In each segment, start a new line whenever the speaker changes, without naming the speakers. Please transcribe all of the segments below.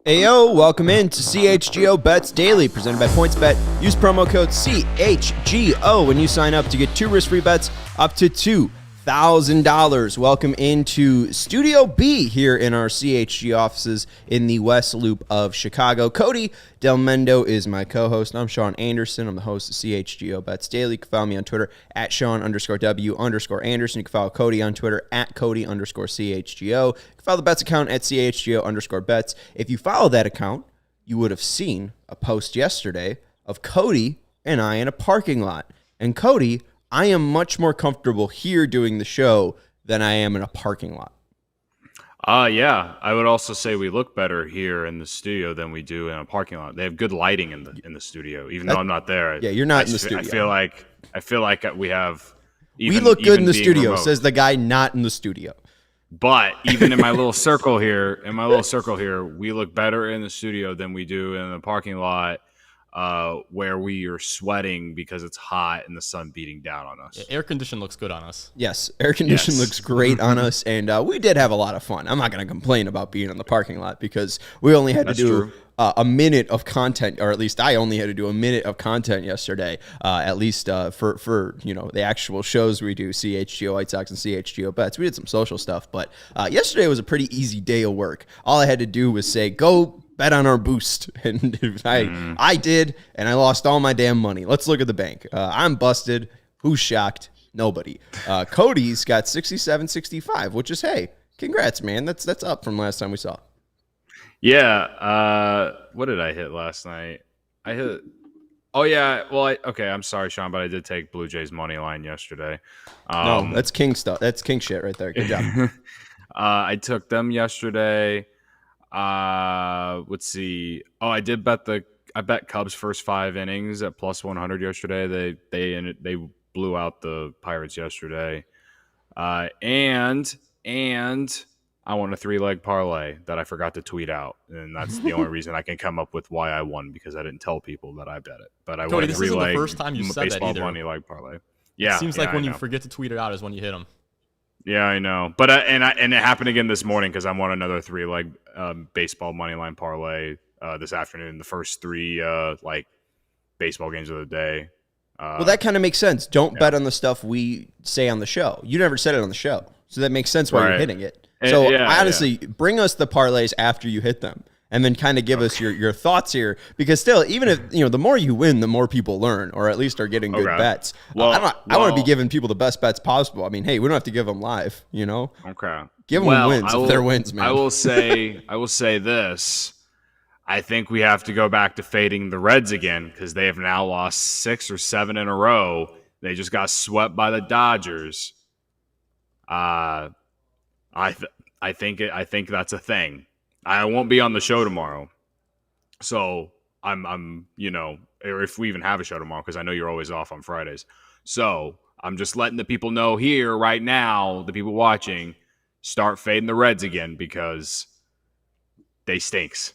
Ayo, welcome in to CHGO Bets Daily, presented by PointsBet. Use promo code CHGO when you sign up to get 2 risk-free bets up to $2,000. Welcome into Studio B here in our CHG offices in the West Loop of Chicago. Cody Delmendo is my co-host. I'm Sean Anderson. I'm the host of CHGO Bets Daily. You can follow me on Twitter at Sean_W_Anderson. You can follow Cody on Twitter at Cody_CHGO. You can follow the Bets account at CHGO_Bets. If you follow that account, you would have seen a post yesterday of Cody and I in a parking lot. And Cody, I am much more comfortable here doing the show than I am in a parking lot.
Yeah, I would also say we look better here in the studio than we do in a parking lot. They have good lighting in the studio, even though I'm not there.
Yeah, you're not in the studio.
I feel like we have.
We look good in the studio, remote. Says the guy not in the studio.
But even in my little circle here, we look better in the studio than we do in the parking lot. Where we are sweating because it's hot and the sun beating down on us.
Air condition looks good on us.
Yes, air condition looks great on us, and we did have a lot of fun. I'm not going to complain about being in the parking lot because we only had to do a minute of content, or at least I only had to do a minute of content yesterday, at least for the actual shows we do, CHGO White Sox and CHGO Bets. We did some social stuff, but yesterday was a pretty easy day of work. All I had to do was say, go bet on our boost, and I did, and I lost all my damn money. Let's look at the bank. I'm busted. Who's shocked? Nobody. Cody's got 67-65, which is, hey, congrats, man. That's up from last time we saw.
Yeah. What did I hit last night? I hit. Oh yeah. Well, okay. I'm sorry, Sean, but I did take Blue Jays money line yesterday.
No, that's king stuff. That's king shit right there. Good job.
I took them yesterday. Let's see. Oh, I bet Cubs first 5 innings at plus 100 yesterday. They blew out the Pirates yesterday. And I won a 3-leg parlay that I forgot to tweet out, and that's the only reason I can come up with why I won, because I didn't tell people that I bet it. But I won a 3-leg
this isn't the first time you said that either.
Money leg parlay. Yeah,
it seems like when you forget to tweet it out is when you hit them.
Yeah, I know. But and it happened again this morning because I won another 3-leg baseball money line parlay this afternoon. The first 3 baseball games of the day.
Well, that kind of makes sense. Don't bet on the stuff we say on the show. You never said it on the show, so that makes sense why you're hitting it. So honestly, bring us the parlays after you hit them, and then kind of give us your thoughts here. Because still, even if the more you win, the more people learn, or at least are getting good bets. Well, I want to be giving people the best bets possible. I mean, hey, we don't have to give them live.
Okay.
Give them wins if they're wins, man.
I will say this. I think we have to go back to fading the Reds again, because they have now lost 6 or 7 in a row. They just got swept by the Dodgers. I think that's a thing. I won't be on the show tomorrow, so I'm or if we even have a show tomorrow, because I know you're always off on Fridays. So I'm just letting the people know here right now, the people watching, start fading the Reds again, because they stinks.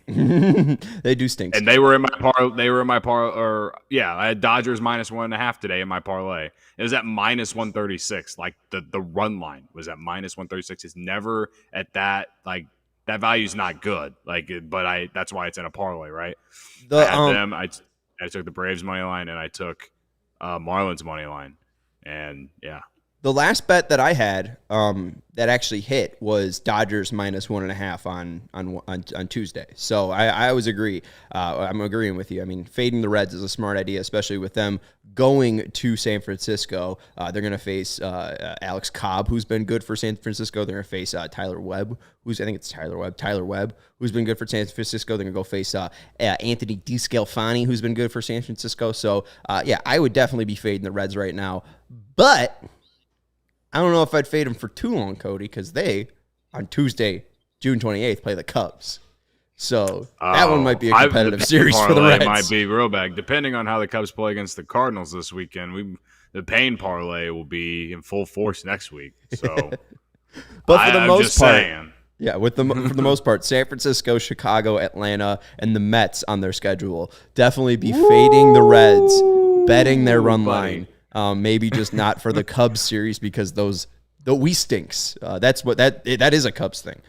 They do stink.
And they were in my I had Dodgers minus 1.5 today in my parlay. It was at minus 136. Like the run line was at minus 136. It's never at that, like, that value is not good. Like, but that's why it's in a parlay, right? I had them. I took the Braves money line, and I took Marlins money line, and yeah.
The last bet that I had that actually hit was Dodgers minus 1.5 on Tuesday. So I always agree. I'm agreeing with you. I mean, fading the Reds is a smart idea, especially with them going to San Francisco. They're going to face Alex Cobb, who's been good for San Francisco. They're going to face Tyler Webb, who's been good for San Francisco. They're going to go face Anthony DeScalfani, who's been good for San Francisco. So, I would definitely be fading the Reds right now. But I don't know if I'd fade them for too long, Cody, because they, on Tuesday, June 28th, play the Cubs. So that one might be a competitive series for the Reds.
Might be real bad. Depending on how the Cubs play against the Cardinals this weekend, the pain parlay will be in full force next week. So,
but for the most part, for the most part, San Francisco, Chicago, Atlanta, and the Mets on their schedule definitely be fading the Reds, betting their run line. Maybe just not for the Cubs series, because we stinks. That's what that is a Cubs thing.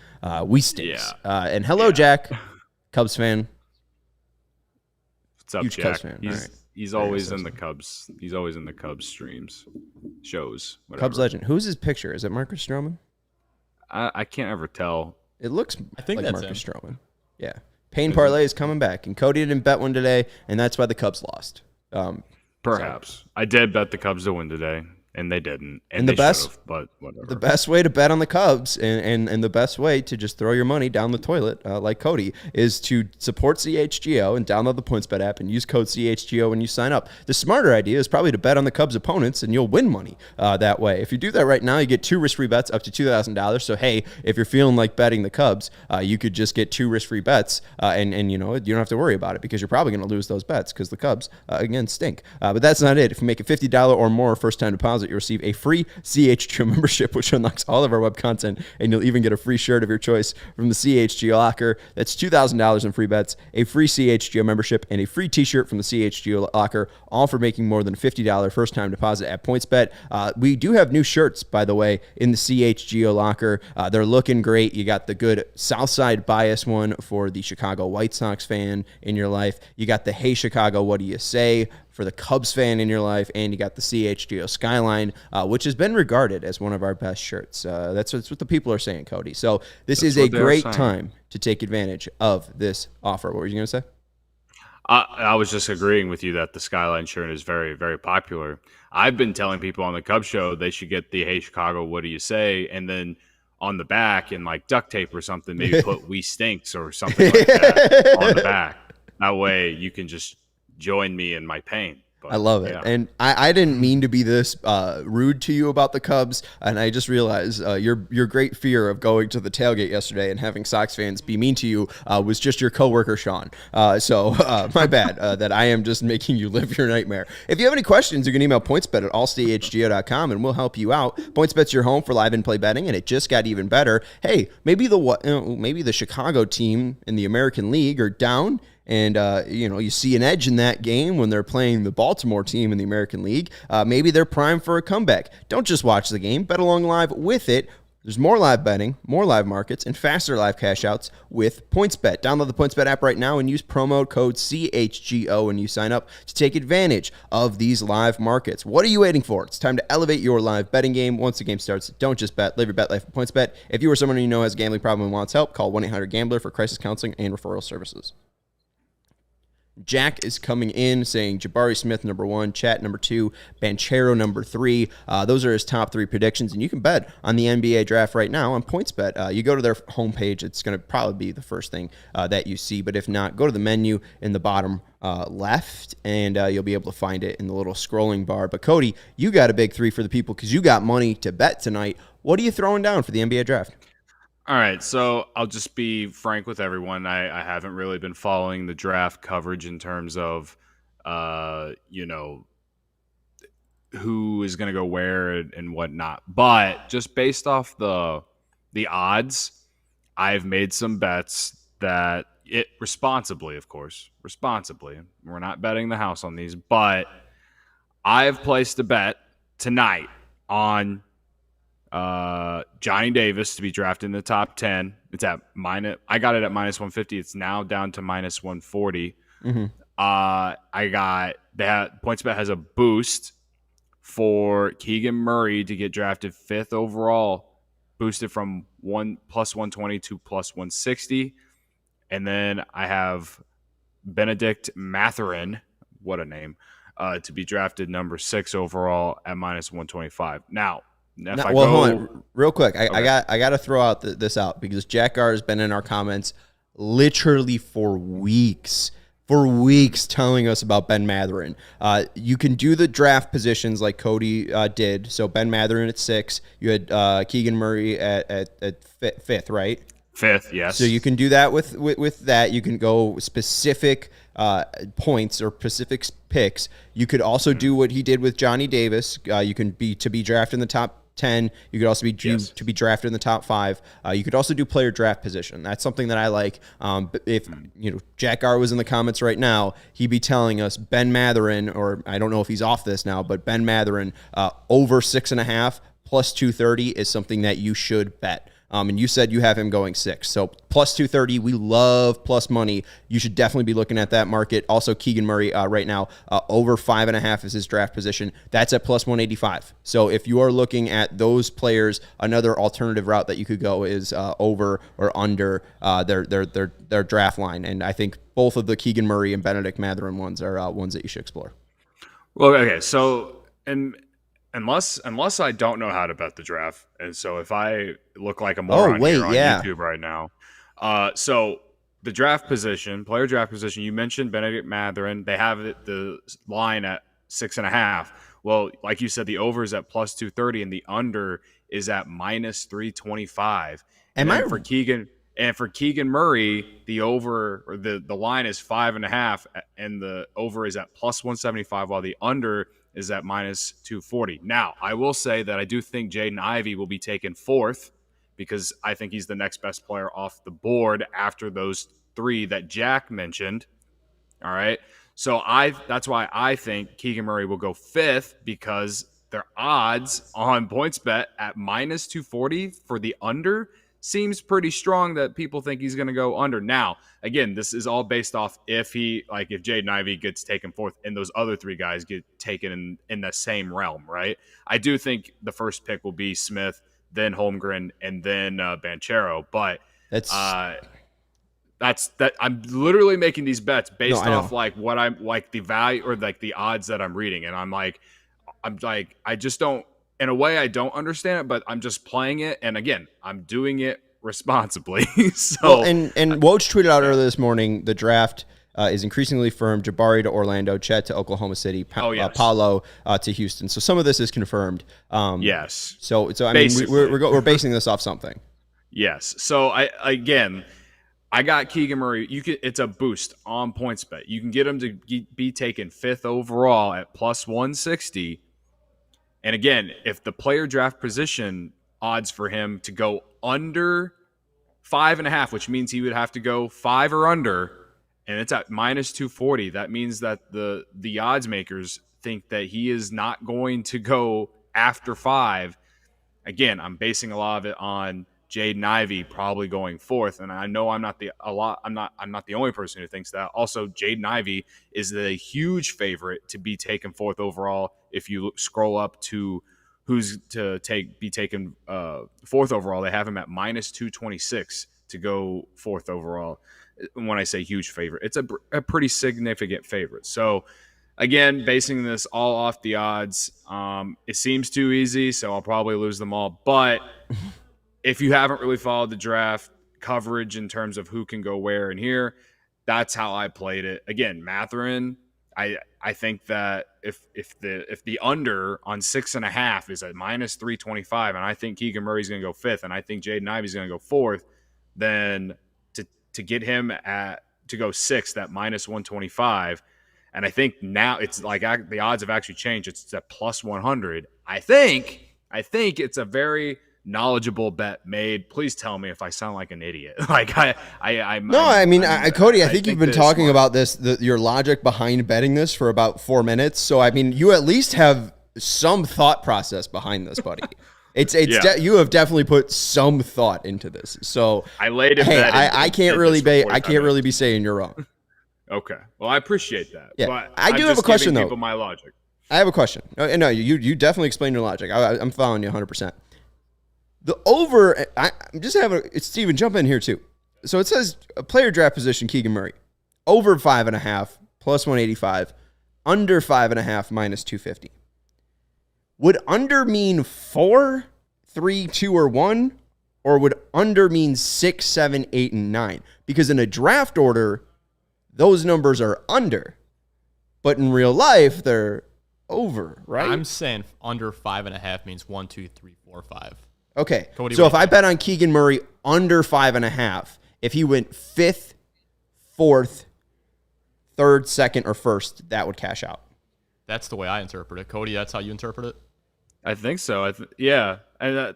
We stinks.
Yeah.
And hello, Jack. Cubs fan.
What's up,
Huge
Jack?
Cubs fan.
He's always in the Cubs. He's always in the Cubs streams, shows, whatever.
Cubs legend. Who's his picture? Is it Marcus Stroman?
I can't ever tell.
It looks
I think
like
that's
Marcus
him.
Stroman. Yeah. Pain parlay is coming back, and Cody didn't bet one today, and that's why the Cubs lost.
Perhaps. I did bet the Cubs to win today, and they didn't. And
the
they
best-
should've, but whatever.
The best way to bet on the Cubs and the best way to just throw your money down the toilet, like Cody, is to support CHGO and download the PointsBet app and use code CHGO when you sign up. The smarter idea is probably to bet on the Cubs' opponents, and you'll win money that way. If you do that right now, you get 2 risk-free bets up to $2,000. So, hey, if you're feeling like betting the Cubs, you could just get 2 risk-free bets, and you don't have to worry about it because you're probably going to lose those bets because the Cubs, again, stink. But that's not it. If you make a $50 or more first-time deposit, you receive a free CHGO membership, which unlocks all of our web content, and you'll even get a free shirt of your choice from the CHGO locker. That's $2,000 in free bets, a free CHGO membership, and a free t-shirt from the CHGO locker, all for making more than a $50 first-time deposit at PointsBet. We do have new shirts, by the way, in the CHGO locker. They're looking great. You got the good Southside bias one for the Chicago White Sox fan in your life. You got the Hey Chicago, what do you say for the Cubs fan in your life, and you got the CHGO Skyline, which has been regarded as one of our best shirts. That's what the people are saying, Cody. So this is a great time to take advantage of this offer. What were you going to say?
I was just agreeing with you that the Skyline shirt is very, very popular. I've been telling people on the Cubs show they should get the Hey Chicago, what do you say? And then on the back in like duct tape or something, maybe put We Stinks or something like that on the back. That way you can just join me in my pain. But,
I love it.
Yeah.
And I didn't mean to be this rude to you about the Cubs, and I just realized your great fear of going to the tailgate yesterday and having Sox fans be mean to you was just your coworker, Sean. So my bad that I am just making you live your nightmare. If you have any questions, you can email pointsbet at allstayhgo.com, and we'll help you out. PointsBet's your home for live and play betting, and it just got even better. Hey, maybe the Chicago team in the American League are down, and, you see an edge in that game when they're playing the Baltimore team in the American League. Maybe they're primed for a comeback. Don't just watch the game. Bet along live with it. There's more live betting, more live markets, and faster live cash outs with PointsBet. Download the PointsBet app right now and use promo code CHGO when you sign up to take advantage of these live markets. What are you waiting for? It's time to elevate your live betting game. Once the game starts, don't just bet. Live your bet life at PointsBet. If you or someone you know has a gambling problem and wants help, call 1-800-GAMBLER for crisis counseling and referral services. Jack is coming in saying Jabari Smith, number 1, Chet, number 2, Banchero, number 3. Those are his top 3 predictions, and you can bet on the NBA draft right now on PointsBet. You go to their homepage, it's going to probably be the first thing that you see, but if not, go to the menu in the bottom left, and you'll be able to find it in the little scrolling bar. But Cody, you got a big 3 for the people because you got money to bet tonight. What are you throwing down for the NBA draft?
All right, so I'll just be frank with everyone. I haven't really been following the draft coverage in terms of, who is going to go where and whatnot. But just based off the odds, I've made some bets that responsibly, of course, responsibly. We're not betting the house on these, but I've placed a bet tonight on Johnny Davis to be drafted in the top 10. It's at I got it at minus 150. It's now down to minus 140.
Mm-hmm.
I got that PointsBet has a boost for Keegan Murray to get drafted 5th overall, boosted from plus 120 to plus 160. And then I have Benedict Mathurin, what a name, to be drafted number 6 overall at minus 125. Now, hold
on, real quick. I got to throw out this out because Jack Gar has been in our comments literally for weeks telling us about Ben Mathurin. You can do the draft positions like Cody did. So Ben Mathurin at 6. You had Keegan Murray at 5th, right?
5th, yes.
So you can do that with that. You can go specific points or specific picks. You could also do what he did with Johnny Davis. You can be drafted in the top 10. You could also be to be drafted in the top 5. You could also do player draft position. That's something that I like. If Jack Gar was in the comments right now, he'd be telling us Ben Mathurin, or I don't know if he's off this now, but Ben Mathurin over 6.5 plus 230 is something that you should bet. And you said you have him going 6. So plus 230, we love plus money. You should definitely be looking at that market. Also, Keegan Murray right now, over 5.5 is his draft position. That's at plus 185. So if you are looking at those players, another alternative route that you could go is over or under their draft line. And I think both of the Keegan Murray and Benedict Mathurin ones are ones that you should explore.
Well, okay, so unless I don't know how to bet the draft, and so if I look like a moron here on YouTube right now, so the draft position, player draft position, you mentioned Benedict Mathurin. They have the line at 6.5. Well, like you said, the over is at plus 230, and the under is at minus 325. And for Keegan Murray, the over or the line is 5.5, and the over is at plus 175, while the under is at minus 240. Now, I will say that I do think Jaden Ivey will be taken 4th because I think he's the next best player off the board after those 3 that Jack mentioned. All right. So that's why I think Keegan Murray will go 5th, because their odds on PointsBet at minus 240 for the under seems pretty strong that people think he's going to go under. Now, again, this is all based off if Jaden Ivey gets taken 4th and those other 3 guys get taken in the same realm, right? I do think the first pick will be Smith, then Holmgren, and then Banchero. But that's I'm literally making these bets based off like what I'm like the value or like the odds that I'm reading, and I'm like I just don't. In a way, I don't understand it, but I'm just playing it. And again, I'm doing it responsibly. So,
and Woj tweeted out earlier this morning, the draft is increasingly firm. Jabari to Orlando, Chet to Oklahoma City, Paolo to Houston. So some of this is confirmed.
Yes.
So I mean, we're basing this off something.
Yes. So I got Keegan Murray. It's a boost on PointsBet. You can get him to be taken 5th overall at plus 160. And again, if the player draft position odds for him to go under 5.5, which means he would have to go 5 or under, and it's at minus 240, that means that the odds makers think that he is not going to go after 5. Again, I'm basing a lot of it on Jaden Ivey probably going 4th, and I know I'm not the only person who thinks that. Also, Jaden Ivey is the huge favorite to be taken 4th overall. If you scroll up to who's to be taken 4th overall, they have him at minus 226 to go 4th overall. When I say huge favorite, it's a pretty significant favorite. So again, basing this all off the odds, it seems too easy, so I'll probably lose them all. But if you haven't really followed the draft coverage in terms of who can go where and here, that's how I played it. Again, Mathurin, I think that if the under on 6.5 is at minus 325, and I think Keegan Murray's going to go 5th, and I think Jaden Ivey's going to go 4th, then to get him to go 6th at minus 125, and I think now it's like the odds have actually changed. It's at plus 100. I think it's a very knowledgeable bet made. Please tell me if I sound like an idiot. Like Cody, I think you've been talking about this, your logic behind betting this for about 4 minutes. So I mean, you at least have some thought process behind this, buddy. You have definitely put some thought into this. So I laid it.
Hey, I can't really be saying you're wrong.
Okay, well, I appreciate that.
Yeah.
But
I do have a question though.
My logic.
I have a question. No, you definitely explained your logic. I'm following you 100%. The over, I'm just having it's Steven, jump in here too. So it says a player draft position, Keegan Murray, over 5.5, plus 185, under 5.5, minus 250. Would under mean 4, 3, 2, or 1? Or would under mean 6, 7, 8, and 9? Because in a draft order, those numbers are under. But in real life, they're over, right?
I'm saying under 5.5 means 1, 2, 3, 4, 5.
Okay, Cody, so if I bet on Keegan Murray under 5.5, if he went 5th, 4th, 3rd, 2nd, or 1st, that would cash out.
That's the way I interpret it. Cody, that's how you interpret it?
I think so. Yeah. And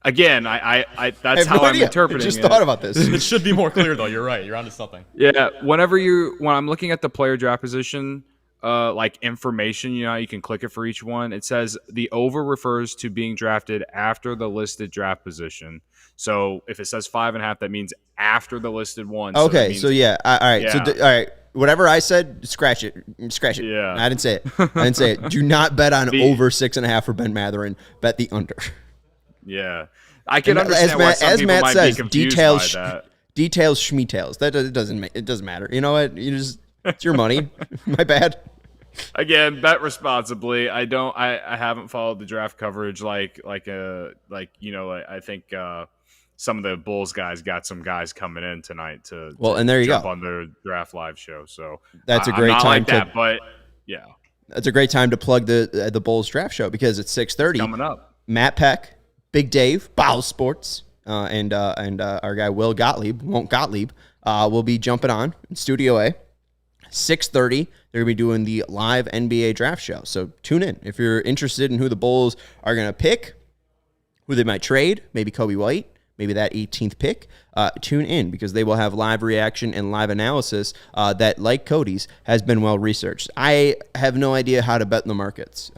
again, that's how I'm interpreting it.
I just thought about this.
It should be more clear, though. You're right. You're onto something.
Yeah. When I'm looking at the player draft position, like information. You know, how you can click it for each one. It says the over refers to being drafted after the listed draft position. So if it says 5.5, that means after the listed one.
Okay, so yeah, all right.
Yeah.
So all right, whatever I said, scratch it.
Yeah.
I didn't say it. Do not bet on over 6.5 for Ben Matherin. Bet the under.
Yeah, I can understand why some people might be confused by that.
Details, schmetails. It doesn't matter. You know what? It's your money. My bad.
Again, bet responsibly. I haven't followed the draft coverage I think some of the Bulls guys got some guys coming in tonight to
and there you
jump
go
on their draft live show. So
that's a great time
but yeah,
that's a great time to plug the Bulls draft show because it's 6:30
coming up. Matt
Peck, Big Dave, Bow Sports, and our guy Will Gottlieb will be jumping on in Studio A. 6:30, they're going to be doing the live NBA draft show. So tune in. If you're interested in who the Bulls are going to pick, who they might trade, maybe Kobe White, maybe that 18th pick, tune in because they will have live reaction and live analysis that, like Cody's, has been well researched. I have no idea how to bet in the markets.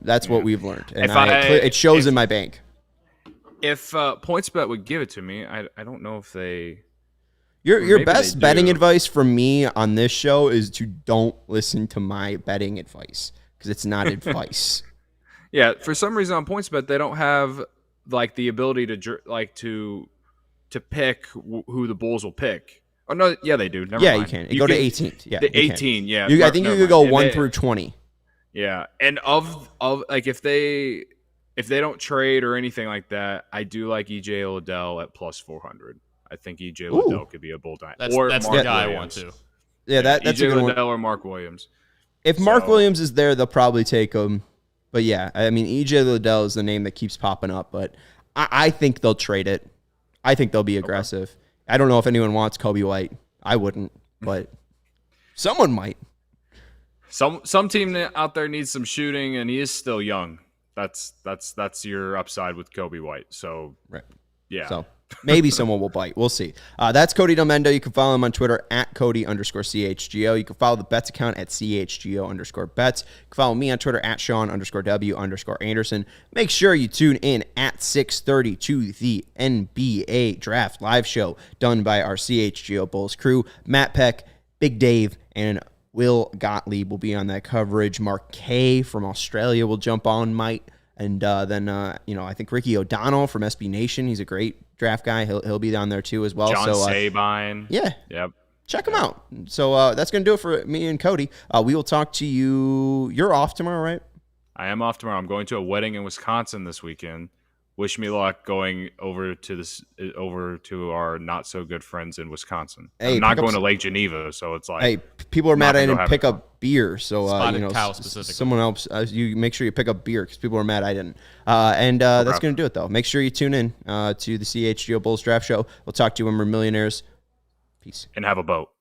That's what we've learned. And it shows in my bank.
If PointsBet would give it to me, I don't know if they...
Your best betting advice from me on this show is to don't listen to my betting advice because it's not advice.
Yeah, for some reason on PointsBet they don't have like the ability to pick who the Bulls will pick. Oh no, yeah they do. Never mind.
You can. You go to 18th. Yeah,
the 18. Yeah,
I think you could go 1 through 20.
Yeah, and of like if they don't trade or anything like that, I do like EJ Liddell at plus 400. I think EJ Liddell could be a Bull time.
That's
Mark
the guy I
Williams.
want to.
Yeah, that's
EJ
a good
Liddell
one.
or Mark Williams.
If Mark Williams is there, they'll probably take him. But yeah, I mean, EJ Liddell is the name that keeps popping up. But I think they'll trade it. I think they'll be aggressive. Okay. I don't know if anyone wants Kobe White. I wouldn't, but someone might.
Some team out there needs some shooting, and he is still young. That's your upside with Kobe White. So
right.
Yeah.
So maybe someone will bite. We'll see. That's Cody Delmendo. You can follow him on Twitter at Cody_CHGO. You can follow the Bets account at CHGO_Bets. You can follow me on Twitter at Sean_W_Anderson. Make sure you tune in at 6:30 to the NBA Draft Live Show done by our CHGO Bulls crew. Matt Peck, Big Dave, and Will Gottlieb will be on that coverage. Mark K from Australia will jump on, and then I think Ricky O'Donnell from SB Nation. He's a great draft guy. He'll be on there too as well.
John Sabine.
Yeah.
Yep.
Check him out. So that's going to do it for me and Cody. We will talk to you. You're off tomorrow, right?
I am off tomorrow. I'm going to a wedding in Wisconsin this weekend. Wish me luck going over to our not so good friends in Wisconsin.
Hey,
I'm not going to Lake Geneva, so it's like,
hey, people are mad I didn't pick up beer. So
cow specifically.
Someone else, you make sure you pick up beer because people are mad I didn't. That's going to do it though. Make sure you tune in to the CHGO Bulls Draft Show. We'll talk to you when we're millionaires. Peace.
And have a boat.